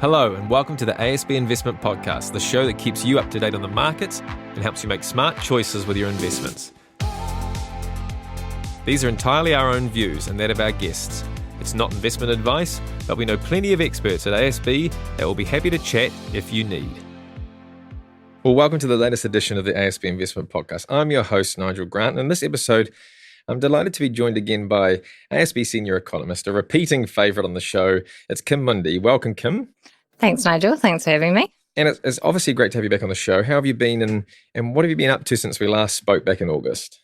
Hello and welcome to the ASB Investment Podcast, the show that keeps you up to date on the markets and helps you make smart choices with your investments. These are entirely our own views and that of our guests. It's not investment advice, but we know plenty of experts at ASB that will be happy to chat if you need. Well, welcome to the latest edition of the ASB Investment Podcast. I'm your host, Nigel Grant, and in this episode, I'm delighted to be joined again by ASB Senior Economist, a repeating favourite on the show. It's Kim Mundy. Welcome, Kim. Thanks, Nigel. Thanks for having me. And it's obviously great to have you back on the show. How have you been and what have you been up to since we last spoke back in August?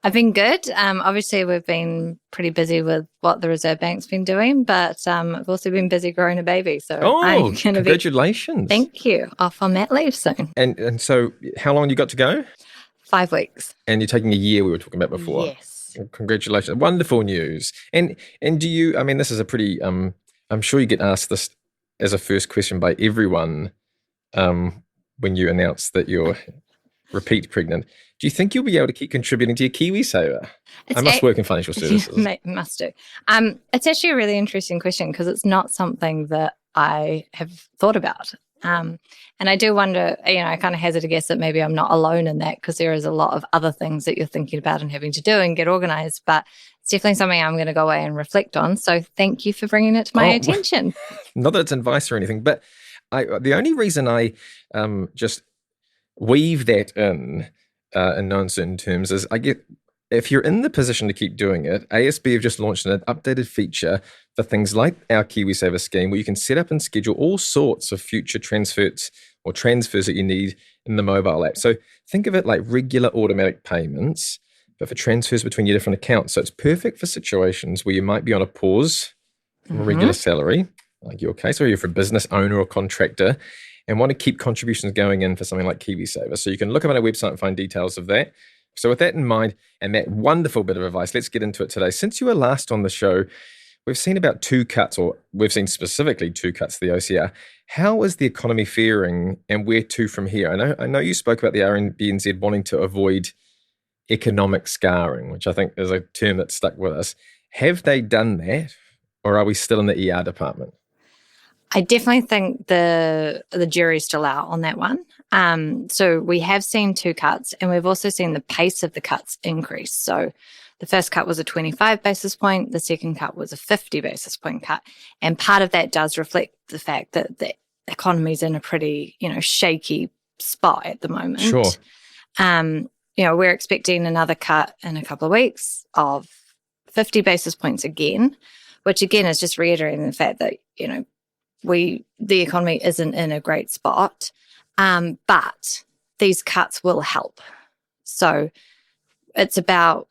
I've been good. Obviously, we've been pretty busy with what the Reserve Bank's been doing, but I've also been busy growing a baby. So congratulations. Thank you. Off on mat leave soon. And so how long you got to go? 5 weeks. And you're taking a year we were talking about before. Yes. Well, congratulations. Wonderful news. And do you, I mean, this is a pretty, I'm sure you get asked this as a first question by everyone when you announce that you're repeat pregnant. Do you think you'll be able to keep contributing to your KiwiSaver? I must work in financial services. Must do. It's actually a really interesting question because it's not something that I have thought about. And I do wonder, I kind of hazard a guess that maybe I'm not alone in that because there is a lot of other things that you're thinking about and having to do and get organised. But it's definitely something I'm going to go away and reflect on. So thank you for bringing it to my attention. Not that it's advice or anything, but the only reason I just weave that in no uncertain terms is I get, if you're in the position to keep doing it, ASB have just launched an updated feature for things like our KiwiSaver scheme where you can set up and schedule all sorts of future transfers that you need in the mobile app. So think of it like regular automatic payments, but for transfers between your different accounts. So it's perfect for situations where you might be on a pause from a regular salary, like your case, or you're for a business owner or contractor and want to keep contributions going in for something like KiwiSaver. So you can look up on our website and find details of that. So with that in mind and that wonderful bit of advice, let's get into it today. Since you were last on the show, we've seen about 2 cuts, or we've seen specifically 2 cuts to the OCR. How is the economy faring and where to from here? I know you spoke about the RBNZ wanting to avoid economic scarring, which I think is a term that stuck with us. Have they done that, or are we still in the ER department? I definitely think the jury's still out on that one. So we have seen 2 cuts, and we've also seen the pace of the cuts increase. So the first cut was a 25 basis point, the second cut was a 50 basis point cut. And part of that does reflect the fact that the economy's in a pretty, shaky spot at the moment. Sure. We're expecting another cut in a couple of weeks of 50 basis points again, which again is just reiterating the fact that, the economy isn't in a great spot, but these cuts will help. So it's about,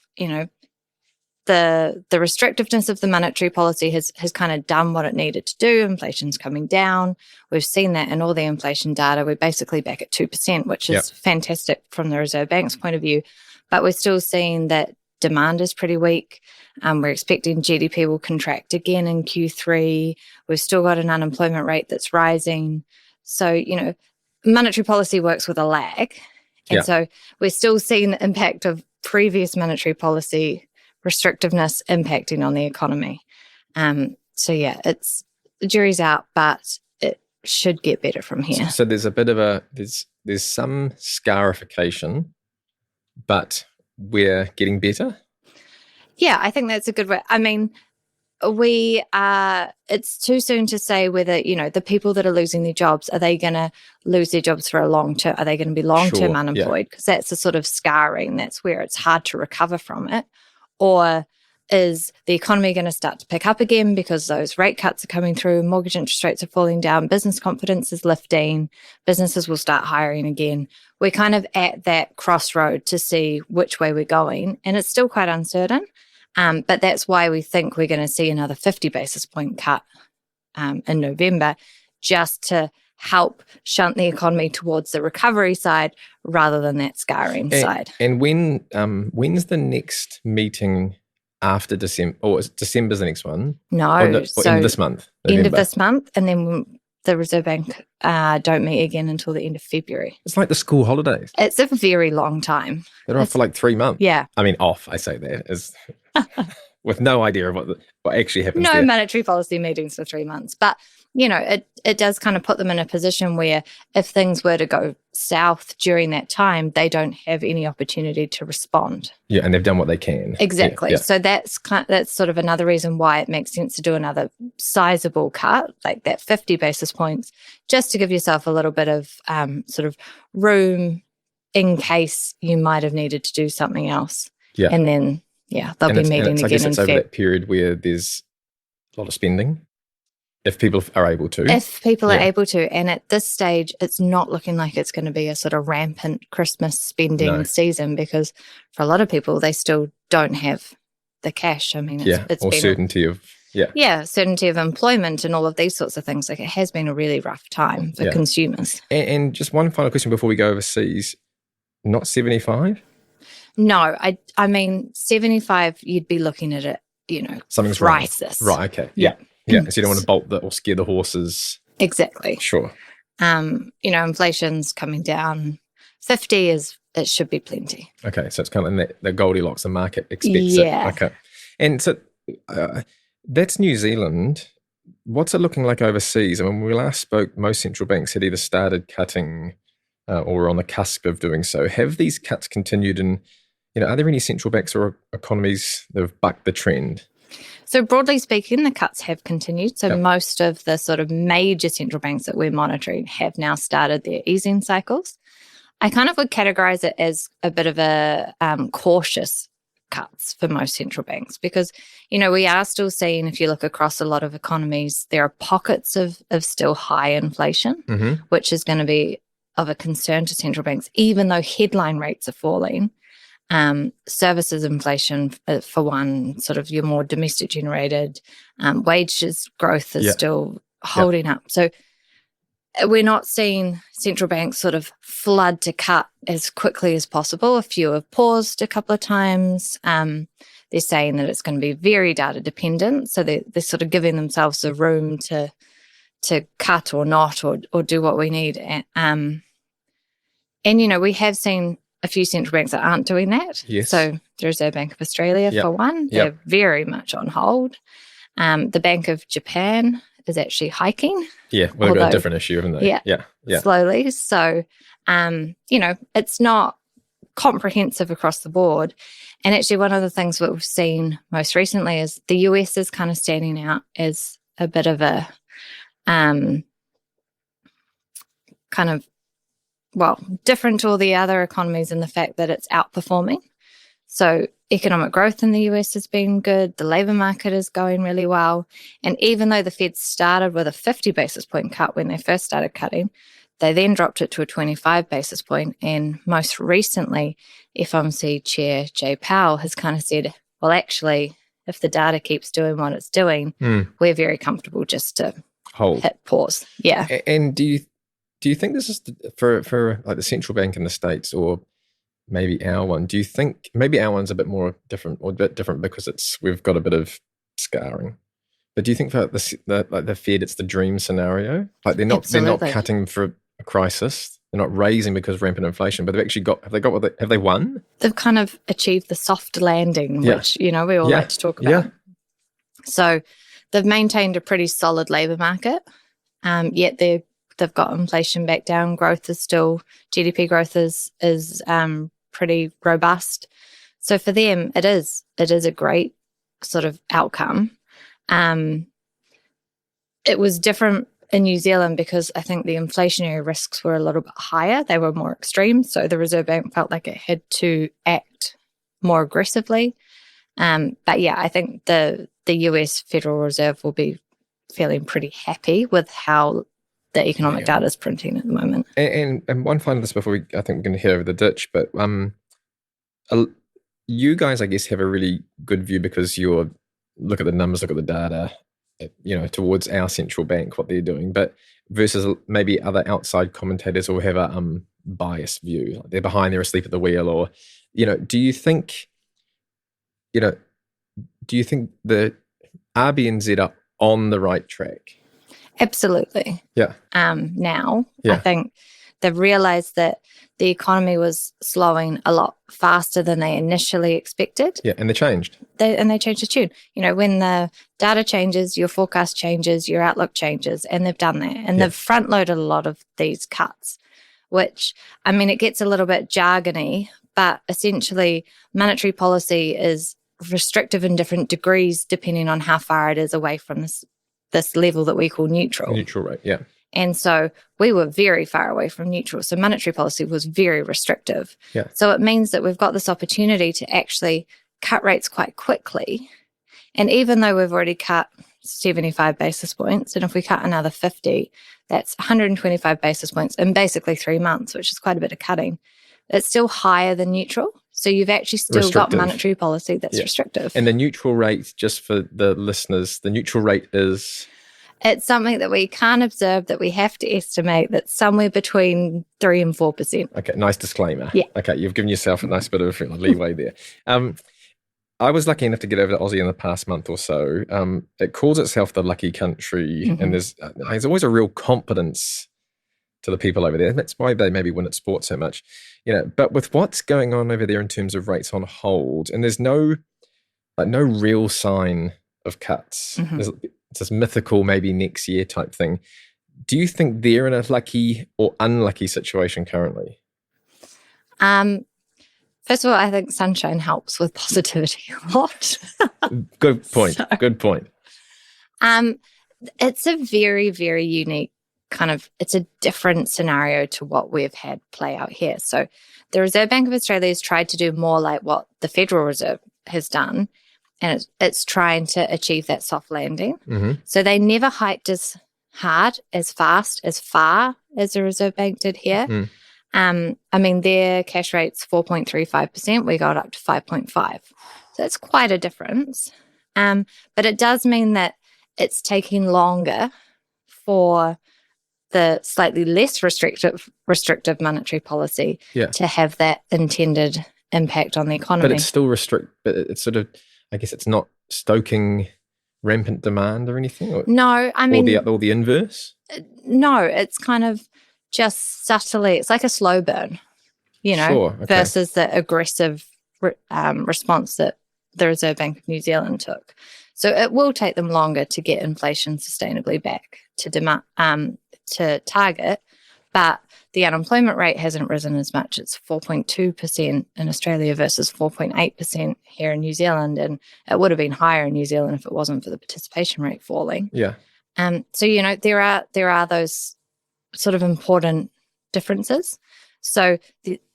the restrictiveness of the monetary policy has kind of done what it needed to do. Inflation's coming down. We've seen that in all the inflation data. We're basically back at 2%, which is fantastic from the Reserve Bank's point of view. But we're still seeing that demand is pretty weak. We're expecting GDP will contract again in Q3. We've still got an unemployment rate that's rising. So, monetary policy works with a lag. And so we're still seeing the impact of previous monetary policy restrictiveness impacting on the economy. It's the jury's out, but it should get better from here. So there's a bit of there's some scarification, but we're getting better? Yeah, I think that's a good way. I mean, it's too soon to say whether, the people that are losing their jobs, are they going to lose their jobs for a long term? Are they going to be long-term unemployed? Because that's a sort of scarring. That's where it's hard to recover from it. Or is the economy going to start to pick up again because those rate cuts are coming through, mortgage interest rates are falling down, business confidence is lifting, businesses will start hiring again? We're kind of at that crossroad to see which way we're going, and it's still quite uncertain. But that's why we think we're going to see another 50 basis point cut in November, just to help shunt the economy towards the recovery side rather than that scarring side. And when's the next meeting after December? Or is December's the next one? No. Or end of this month? November. End of this month, and then the Reserve Bank don't meet again until the end of February. It's like the school holidays. It's a very long time. They're off for like 3 months. Yeah. I mean, off, I say that. with no idea of what actually happens no there. monetary policy meetings for 3 months. But, it does kind of put them in a position where if things were to go south during that time, they don't have any opportunity to respond. Yeah, and they've done what they can. Exactly. Yeah. So that's sort of another reason why it makes sense to do another sizable cut, like that 50 basis points, just to give yourself a little bit of sort of room in case you might have needed to do something else. Yeah. And then, they'll be meeting again. I guess it's in over Feb. that period where there's a lot of spending, if people are able to. If people are able to. And at this stage, it's not looking like it's going to be a sort of rampant Christmas spending season, because for a lot of people, they still don't have the cash. I mean, it's or been certainty of, certainty of employment and all of these sorts of things. Like, it has been a really rough time for consumers. And just one final question before we go overseas. Not 75? No, I mean, 75, you'd be looking at it, Something's crisis. Wrong. Right, okay. Yeah. Yeah, so you don't want to bolt or scare the horses. Exactly. Sure. Inflation's coming down. 50 it should be plenty. Okay, so it's kind of in the Goldilocks, the market expects it. Okay. And so that's New Zealand. What's it looking like overseas? I mean, when we last spoke, most central banks had either started cutting or were on the cusp of doing so. Have these cuts continued, and are there any central banks or economies that have bucked the trend? So broadly speaking, the cuts have continued. So most of the sort of major central banks that we're monitoring have now started their easing cycles. I kind of would categorize it as a bit of a cautious cuts for most central banks, because, we are still seeing, if you look across a lot of economies, there are pockets of still high inflation, which is going to be of a concern to central banks, even though headline rates are falling. Services inflation, for one, sort of your more domestic generated, wages growth is still holding up. So we're not seeing central banks sort of flood to cut as quickly as possible. A few have paused a couple of times. They're saying that it's going to be very data dependent. So they're sort of giving themselves the room to cut or not, or do what we need. And we have seen a few central banks that aren't doing that. Yes. So the Reserve Bank of Australia, for one, they're very much on hold. The Bank of Japan is actually hiking. Yeah, well, they've got a different issue, haven't they? Yeah. Slowly. So, it's not comprehensive across the board. And actually, one of the things that we've seen most recently is the US is kind of standing out as a bit of a different to all the other economies in the fact that it's outperforming. So economic growth in the US has been good. The labour market is going really well. And even though the Fed started with a 50 basis point cut when they first started cutting, they then dropped it to a 25 basis point. And most recently, FOMC Chair Jay Powell has kind of said, well, actually, if the data keeps doing what it's doing, we're very comfortable just to hit pause. Yeah. And do you think this is for like the central bank in the States, or maybe our one? Do you think maybe our one's a bit more different, or a bit different because we've got a bit of scarring? But do you think for the Fed, it's the dream scenario? Like they're not cutting for a crisis. They're not raising because of rampant inflation, but they've actually have they won? They've kind of achieved the soft landing, which we all like to talk about. Yeah. So they've maintained a pretty solid labour market, yet they've got inflation back down. GDP growth is pretty robust. So for them, it is a great sort of outcome. It was different in New Zealand because I think the inflationary risks were a little bit higher. They were more extreme. So the Reserve Bank felt like it had to act more aggressively. But yeah, I think the US Federal Reserve will be feeling pretty happy with how the economic data is printing at the moment. And one final this before I think we're going to head over the ditch, but you guys, I guess, have a really good view because you look at the numbers, look at the data, towards our central bank, what they're doing, but versus maybe other outside commentators who have a biased view. Like they're behind, they're asleep at the wheel, or, do you think the RBNZ are on the right track? Absolutely. Yeah. Now, I think they've realised that the economy was slowing a lot faster than they initially expected. Yeah, and they changed. They changed the tune. When the data changes, your forecast changes, your outlook changes, and they've done that. And they've front-loaded a lot of these cuts, which, it gets a little bit jargony, but essentially monetary policy is restrictive in different degrees depending on how far it is away from this level that we call neutral. Neutral rate, yeah. And so we were very far away from neutral. So monetary policy was very restrictive. Yeah. So it means that we've got this opportunity to actually cut rates quite quickly. And even though we've already cut 75 basis points, and if we cut another 50, that's 125 basis points in basically 3 months, which is quite a bit of cutting. It's still higher than neutral. So you've actually still got monetary policy that's restrictive. And the neutral rate, just for the listeners, the neutral rate is... It's something that we can't observe, that we have to estimate, that's somewhere between 3 and 4%. Okay, nice disclaimer. Yeah. Okay, you've given yourself a nice bit of leeway there. I was lucky enough to get over to Aussie in the past month or so. It calls itself the lucky country, and there's always a real confidence to the people over there. That's why they maybe win at sport so much. But with what's going on over there in terms of rates on hold, and there's no real sign of cuts. It's this mythical maybe next year type thing. Do you think they're in a lucky or unlucky situation currently? First of all, I think sunshine helps with positivity a lot. Good point. Good point. It's a very, very unique it's a different scenario to what we've had play out here. So the Reserve Bank of Australia has tried to do more like what the Federal Reserve has done, and it's trying to achieve that soft landing. So they never hiked as hard, as fast, as far as the Reserve Bank did here. Their cash rate's 4.35%. We got up to 5.5. So it's quite a difference. But it does mean that it's taking longer for the slightly less restrictive monetary policy to have that intended impact on the economy. But it's still but it's sort of, I guess it's not stoking rampant demand or anything? Or, no, or the inverse? No, it's kind of just subtly, it's like a slow burn, versus the aggressive response that the Reserve Bank of New Zealand took. So it will take them longer to get inflation sustainably back to target, but the unemployment rate hasn't risen as much. It's 4.2% in Australia versus 4.8% here in New Zealand, and it would have been higher in New Zealand if it wasn't for the participation rate falling. Yeah. So there are those sort of important differences. So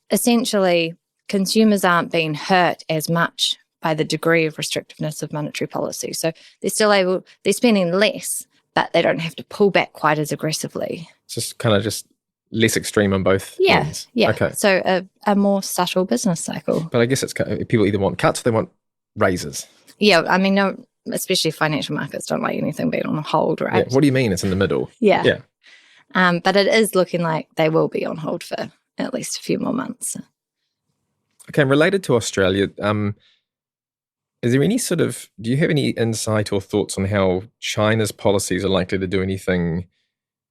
essentially, consumers aren't being hurt as much by the degree of restrictiveness of monetary policy. So they're spending less, but they don't have to pull back quite as aggressively. It's just kind of just less extreme on both ends. Yeah. Okay. So a more subtle business cycle. But I guess it's people either want cuts or they want raises. Yeah, no, especially financial markets don't like anything being on hold, right? Yeah. What do you mean it's in the middle? Yeah. But it is looking like they will be on hold for at least a few more months. Okay, related to Australia, is there any do you have any insight or thoughts on how China's policies are likely to do anything,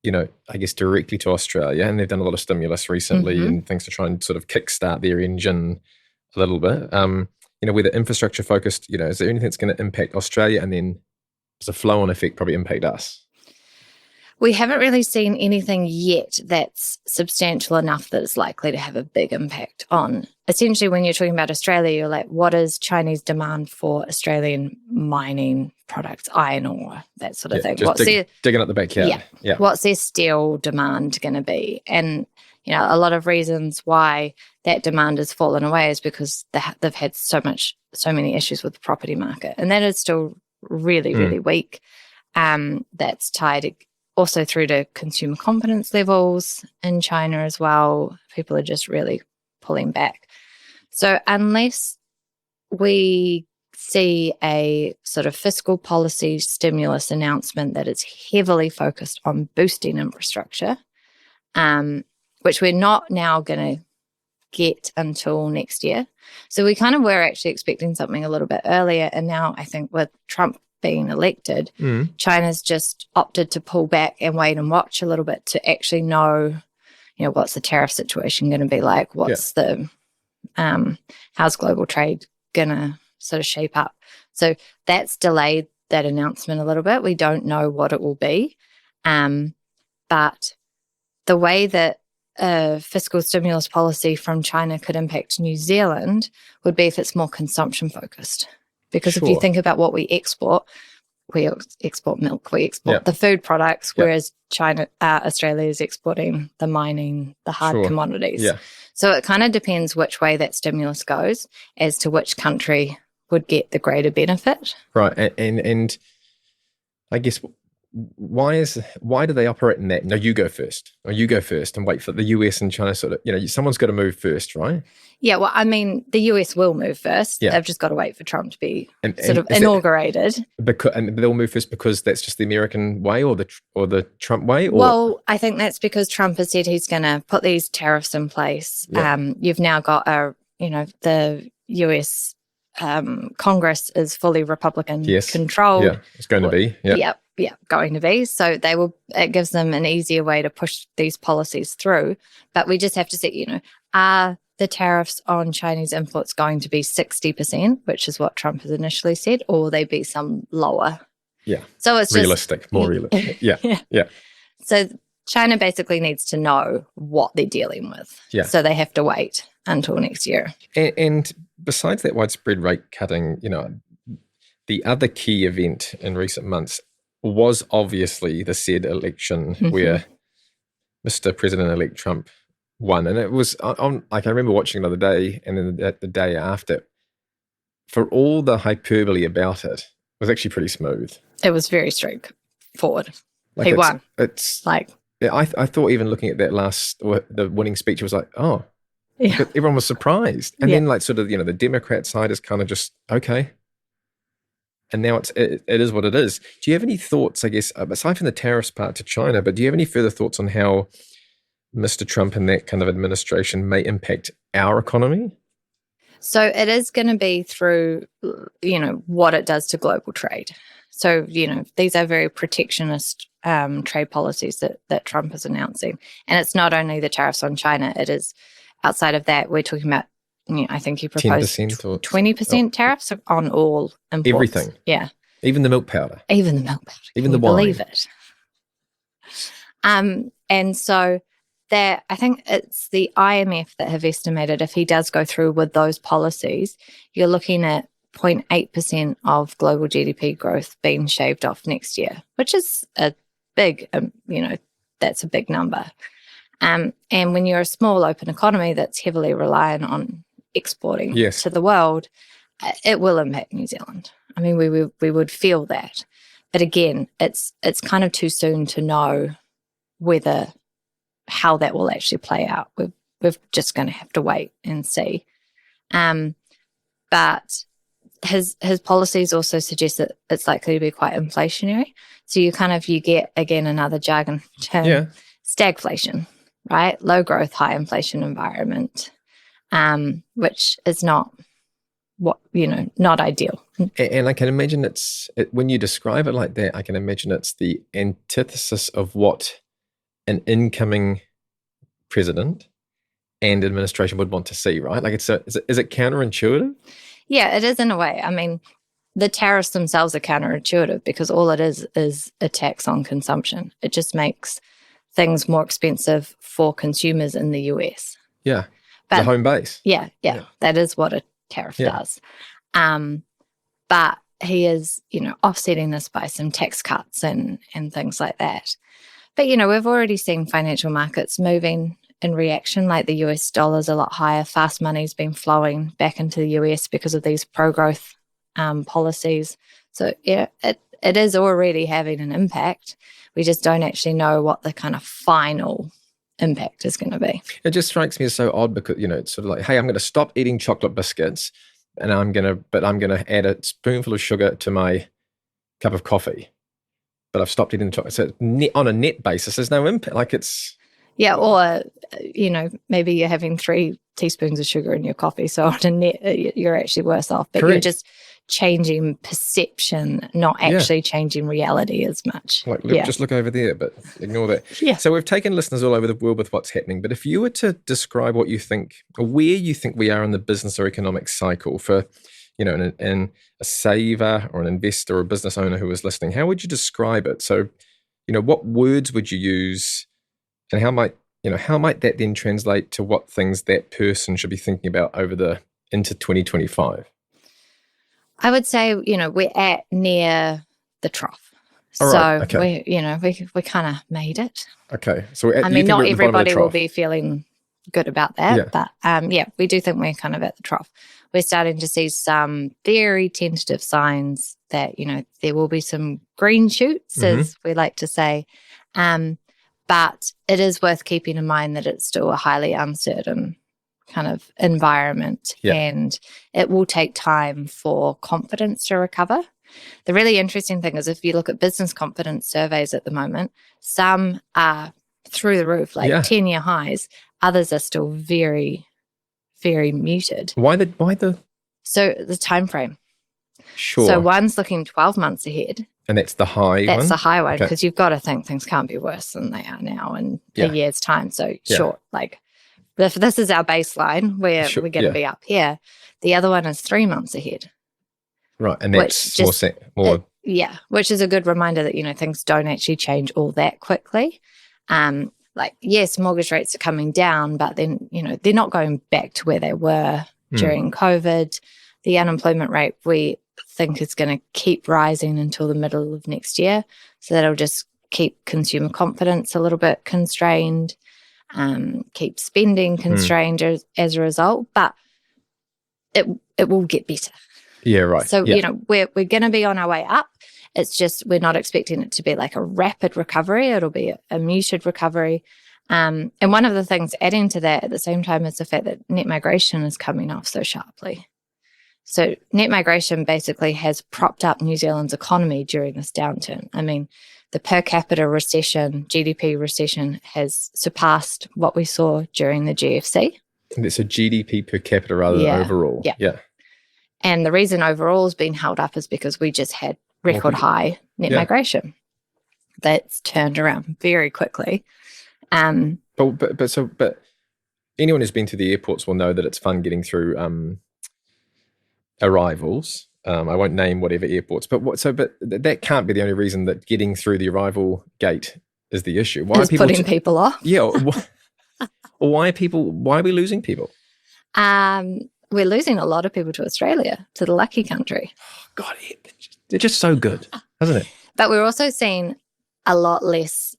I guess directly to Australia? And they've done a lot of stimulus recently and things to try and sort of kickstart their engine a little bit. Whether infrastructure focused, is there anything that's going to impact Australia and then as a flow-on effect probably impact us? We haven't really seen anything yet that's substantial enough that it's likely to have a big impact on. Essentially, when you're talking about Australia, you're like, what is Chinese demand for Australian mining products, iron ore, that sort of thing? Just digging up the backyard. Yeah. What's their steel demand going to be? And, a lot of reasons why that demand has fallen away is because they've had so many issues with the property market. And that is still really, really weak. That's tied also through to consumer confidence levels in China as well. People are just really pulling back. So unless we see a sort of fiscal policy stimulus announcement that is heavily focused on boosting infrastructure, which we're not now going to get until next year. So we kind of were actually expecting something a little bit earlier. And now I think with Trump being elected, China's just opted to pull back and wait and watch a little bit to actually know, what's the tariff situation going to be like? What's the how's global trade going to sort of shape up? So that's delayed that announcement a little bit. We don't know what it will be. But the way that fiscal stimulus policy from China could impact New Zealand would be if it's more consumption focused. Because if you think about what we export milk, we export the food products, whereas Australia is exporting the mining, the hard commodities. Yeah. So it kind of depends which way that stimulus goes as to which country would get the greater benefit. Right. And I guess why do they operate in that? No, you go first, and wait for the US and China sort of, someone's got to move first, right? Yeah, well, I mean, the US will move first. Yeah. They've just got to wait for Trump to be inaugurated. And they'll move first because that's just the American way or the Trump way? Or? Well, I think that's because Trump has said he's going to put these tariffs in place. Yeah. You've now got the US Congress is fully Republican controlled. Yeah, it's going to be. Yeah. Yeah, going to be. So it gives them an easier way to push these policies through. But we just have to see, are the tariffs on Chinese imports going to be 60%, which is what Trump has initially said, or will they be some lower? Yeah. So it's more realistic. Yeah. So China basically needs to know what they're dealing with. Yeah. So they have to wait until next year. And besides that widespread rate cutting, the other key event in recent months was obviously the said election where Mr. President-elect Trump won. And it was I remember watching the other day and then the day after, for all the hyperbole about it was actually pretty smooth. It was very straightforward. He won. It's like... I thought even looking at that the winning speech, it was like, oh, everyone was surprised. And then sort of, the Democrat side is kind of just, okay. And now it is what it is. Do you have any thoughts, I guess, aside from the tariffs part to China, but do you have any further thoughts on how Mr. Trump and that kind of administration may impact our economy? So it is going to be through, what it does to global trade. So, these are very protectionist trade policies that Trump is announcing. And it's not only the tariffs on China, it is outside of that, we're talking about, I think he proposed 20% tariffs on all imports. Everything. Yeah. Even the milk powder. Even the wine. Believe it. And so I think it's the IMF that have estimated if he does go through with those policies, you're looking at 0.8% of global GDP growth being shaved off next year, which is a big, that's a big number. And when you're a small open economy that's heavily reliant on exporting to the world, it will impact New Zealand. I mean, we would feel that. But again, it's kind of too soon to know how that will actually play out. We're just going to have to wait and see. But his policies also suggest that it's likely to be quite inflationary. So you get, again, another jargon term, stagflation, right? Low growth, high inflation environment, which is not not ideal. And I can imagine when you describe it like that, I can imagine it's the antithesis of what an incoming president and administration would want to see, right? Like is it counterintuitive? Yeah, it is in a way. I mean, the tariffs themselves are counterintuitive because all it is a tax on consumption. It just makes things more expensive for consumers in the US. Yeah, but the home base. Yeah. That is what a tariff does. But he is, offsetting this by some tax cuts and things like that. But, we've already seen financial markets moving in reaction, like the US dollar's a lot higher. Fast money's been flowing back into the US because of these pro-growth policies. So, it is already having an impact. We just don't actually know what the kind of final impact is going to be. It just strikes me as so odd because, it's sort of like, hey, I'm going to stop eating chocolate biscuits and I'm going to add a spoonful of sugar to my cup of coffee. But I've stopped eating the chocolate. So on a net basis, there's no impact. Like it's... Yeah, or, maybe you're having 3 teaspoons of sugar in your coffee. So on a net, you're actually worse off. But Correct. You're just changing perception, not actually changing reality as much. Just look over there, but ignore that. Yeah. So we've taken listeners all over the world with what's happening, but if you were to describe what you think, or where you think we are in the business or economic cycle for, and a saver or an investor or a business owner who is listening, how would you describe it? So, what words would you use, and how might that then translate to what things that person should be thinking about into 2025? I would say, we're at near the trough. All right, okay. we kind of made it. Okay. So not everybody will be feeling good about that, but we do think we're kind of at the trough. We're starting to see some very tentative signs that, there will be some green shoots, as we like to say. But it is worth keeping in mind that it's still a highly uncertain kind of environment, and it will take time for confidence to recover. The really interesting thing is, if you look at business confidence surveys at the moment, some are through the roof, 10-year highs. Others are still very, very muted. Why the? So the time frame. Sure. So one's looking 12 months ahead. And that's the high one? That's the high one, because you've got to think things can't be worse than they are now in a year's time. So short, if this is our baseline, we're going to be up here. The other one is 3 months ahead. Right, and that's more. Which is a good reminder that, things don't actually change all that quickly. Yes, mortgage rates are coming down, but then, they're not going back to where they were during COVID. The unemployment rate, we think, is going to keep rising until the middle of next year. So that'll just keep consumer confidence a little bit constrained, keep spending constrained as a result, but it will get better. Yeah, right. So, we're going to be on our way up. It's just we're not expecting it to be like a rapid recovery. It'll be a muted recovery. And one of the things adding to that at the same time is the fact that net migration is coming off so sharply. So net migration basically has propped up New Zealand's economy during this downturn. I mean, the per capita recession, GDP recession, has surpassed what we saw during the GFC. And it's a GDP per capita rather than overall. Yeah. And the reason overall has been held up is because we just had record high net migration. That's turned around very quickly. But anyone who's been to the airports will know that it's fun getting through arrivals. I won't name whatever airports, but that can't be the only reason that getting through the arrival gate is the issue. Why are people putting people off? Yeah. Why are we losing people? We're losing a lot of people to Australia, to the lucky country. God, they're just so good, isn't it? But we're also seeing a lot less,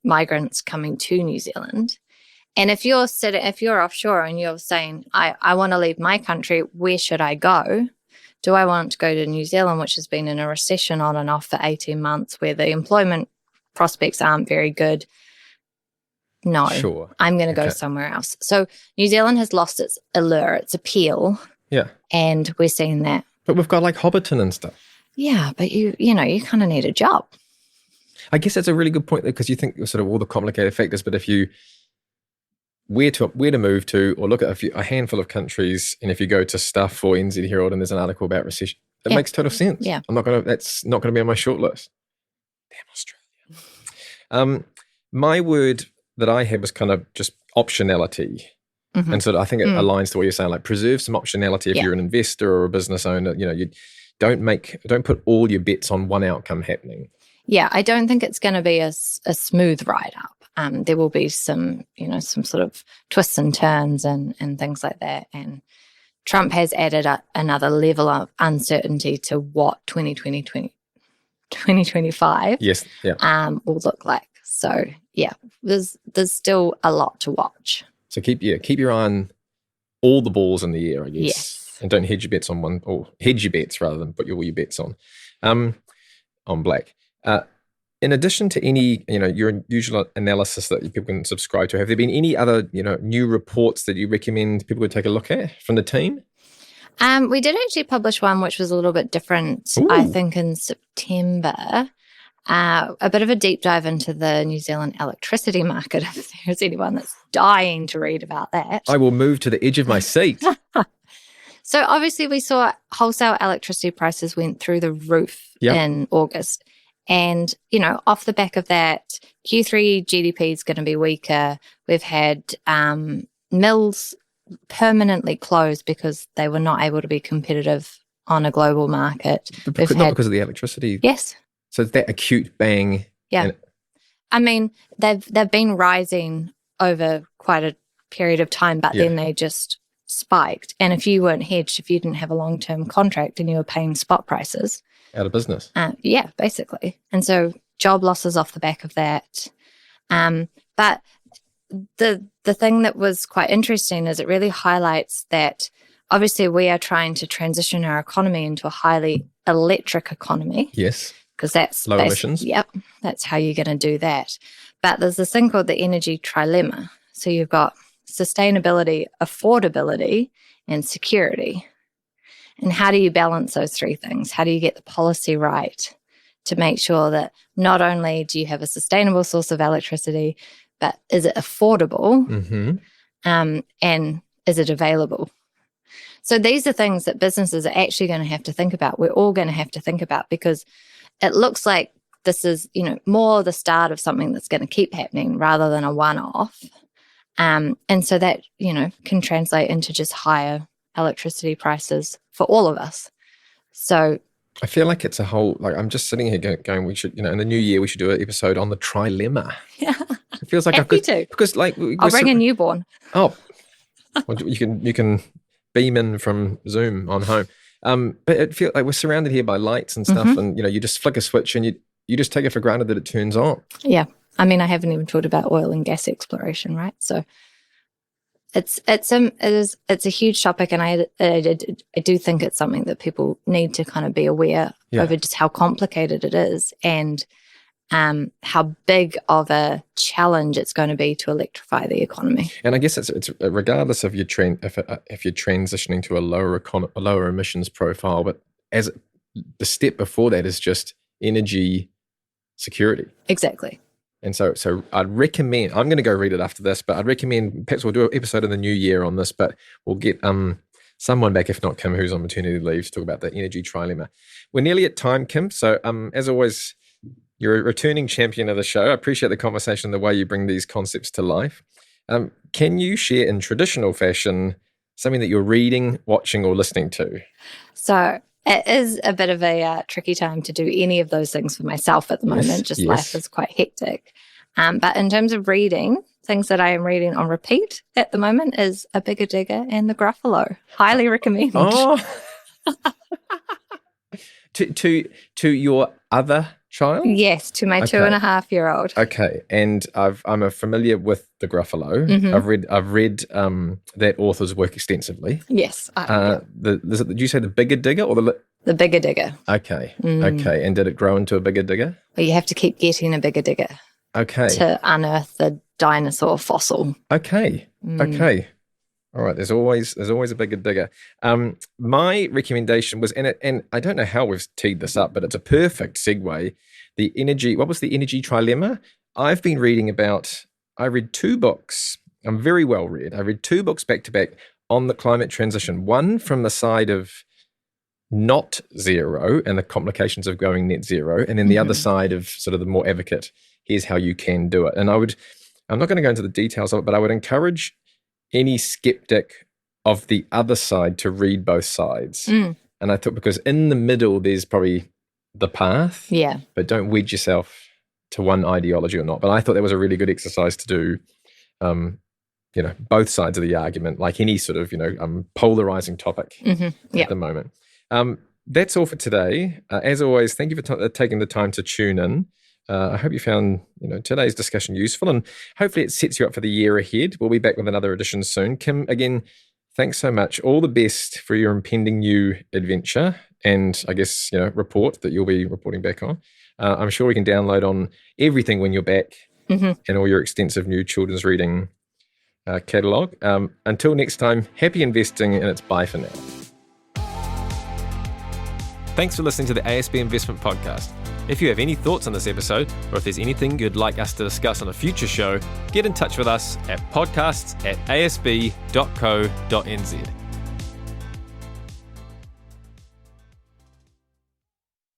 migrants coming to New Zealand. And if you're offshore and you're saying, I want to leave my country, where should I go? Do I want to go to New Zealand, which has been in a recession on and off for 18 months, where the employment prospects aren't very good? No, sure. I'm going to go somewhere else. So New Zealand has lost its allure, its appeal. Yeah. And we're seeing that. But we've got Hobbiton and stuff. Yeah, but you kind of need a job. I guess that's a really good point, because you think sort of all the complicated factors, but if you where to move to, or look at a handful of countries, and if you go to Stuff or NZ Herald and there's an article about recession, it makes total sense. Yeah. That's not gonna be on my short list. Damn Australia. My word that I had was kind of just optionality. Mm-hmm. And so I think it aligns to what you're saying, preserve some optionality if you're an investor or a business owner. You don't put all your bets on one outcome happening. Yeah, I don't think it's going to be a smooth ride up. There will be some sort of twists and turns and things like that. And Trump has added another level of uncertainty to what 2025 will look like. So yeah, there's still a lot to watch. So keep your eye on all the balls in the air, I guess. Yes. And don't hedge your bets on one, or hedge your bets rather than put all your bets on black. In addition to any, your usual analysis that people can subscribe to, have there been any other, new reports that you recommend people would take a look at from the team? We did actually publish one which was a little bit different, I think, in September. A bit of a deep dive into the New Zealand electricity market, if there's anyone that's dying to read about that. I will move to the edge of my seat. So obviously we saw wholesale electricity prices went through the roof in August. And, off the back of that, Q3 GDP is going to be weaker. We've had mills permanently closed because they were not able to be competitive on a global market. Because of the electricity. Yes. So it's that acute bang. Yeah. I mean, they've been rising over quite a period of time, but then they just spiked. And if you weren't hedged, if you didn't have a long-term contract and you were paying spot prices, out of business. Yeah, basically. And so job losses off the back of that. But the thing that was quite interesting is it really highlights that obviously we are trying to transition our economy into a highly electric economy. Yes. Because that's low emissions. Yep, that's how you're going to do that. But there's this thing called the energy trilemma. So you've got sustainability, affordability, and security. And how do you balance those three things? How do you get the policy right to make sure that not only do you have a sustainable source of electricity, but is it affordable and is it available? So these are things that businesses are actually going to have to think about. We're all going to have to think about because it looks like this is, more the start of something that's going to keep happening rather than a one-off. And so that, can translate into just higher electricity prices for all of us. So I feel like it's a whole, I'm just sitting here going, we should, in the new year, we should do an episode on the trilemma. Yeah. It feels like Happy to. Because I'll bring a newborn. Oh, well, you can beam in from Zoom on home. But it feels like we're surrounded here by lights and stuff and, you just flick a switch and you just take it for granted that it turns on. Yeah. I mean, I haven't even talked about oil and gas exploration, right? So it's a huge topic, and I do think it's something that people need to kind of be aware over just how complicated it is and how big of a challenge it's going to be to electrify the economy. And I guess it's regardless of if you're transitioning to a lower emissions profile, but as the step before that is just energy security. Exactly. And so I'd recommend, I'm going to go read it after this, but I'd recommend, perhaps we'll do an episode in the new year on this, but we'll get someone back, if not Kim, who's on maternity leave, to talk about the energy trilemma. We're nearly at time, Kim. So as always, you're a returning champion of the show. I appreciate the conversation, the way you bring these concepts to life. Can you share in traditional fashion something that you're reading, watching, or listening to? So it is a bit of a tricky time to do any of those things for myself at the moment. Life is quite hectic. But in terms of reading, things that I am reading on repeat at the moment is A Bigger Digger and The Gruffalo. Highly recommend. Oh. to your other child? Yes, to my 2.5-year-old. Okay, and I'm familiar with The Gruffalo. Mm-hmm. I've read that author's work extensively. Yes. Did you say The Bigger Digger or The Bigger Digger? Okay. Okay, and did it grow into a bigger digger? Well, you have to keep getting a bigger digger. Okay. To unearth the dinosaur fossil. Okay. Okay. All right. There's always a bigger digger. My recommendation was, and I don't know how we've teed this up, but it's a perfect segue. What was the energy trilemma? I've been reading I read 2 books. I'm very well read. I read 2 books back to back on the climate transition. One from the side of not zero and the complications of going net zero, and then the other side of sort of the more advocate, here's how you can do it. And I'm not going to go into the details of it, but I would encourage any skeptic of the other side to read both sides. And I thought, because in the middle, there's probably the path, but don't wedge yourself to one ideology or not. But I thought that was a really good exercise to do, both sides of the argument, like any sort of, polarizing topic at the moment. That's all for today. As always, thank you for taking the time to tune in. I hope you found today's discussion useful, and hopefully it sets you up for the year ahead. We'll be back with another edition soon. Kim, again, thanks so much. All the best for your impending new adventure, and I guess report that you'll be reporting back on. I'm sure we can download on everything when you're back, and all your extensive new children's reading catalogue. Until next time, happy investing, and it's bye for now. Thanks for listening to the ASB Investment Podcast. If you have any thoughts on this episode, or if there's anything you'd like us to discuss on a future show, get in touch with us at podcasts@asb.co.nz.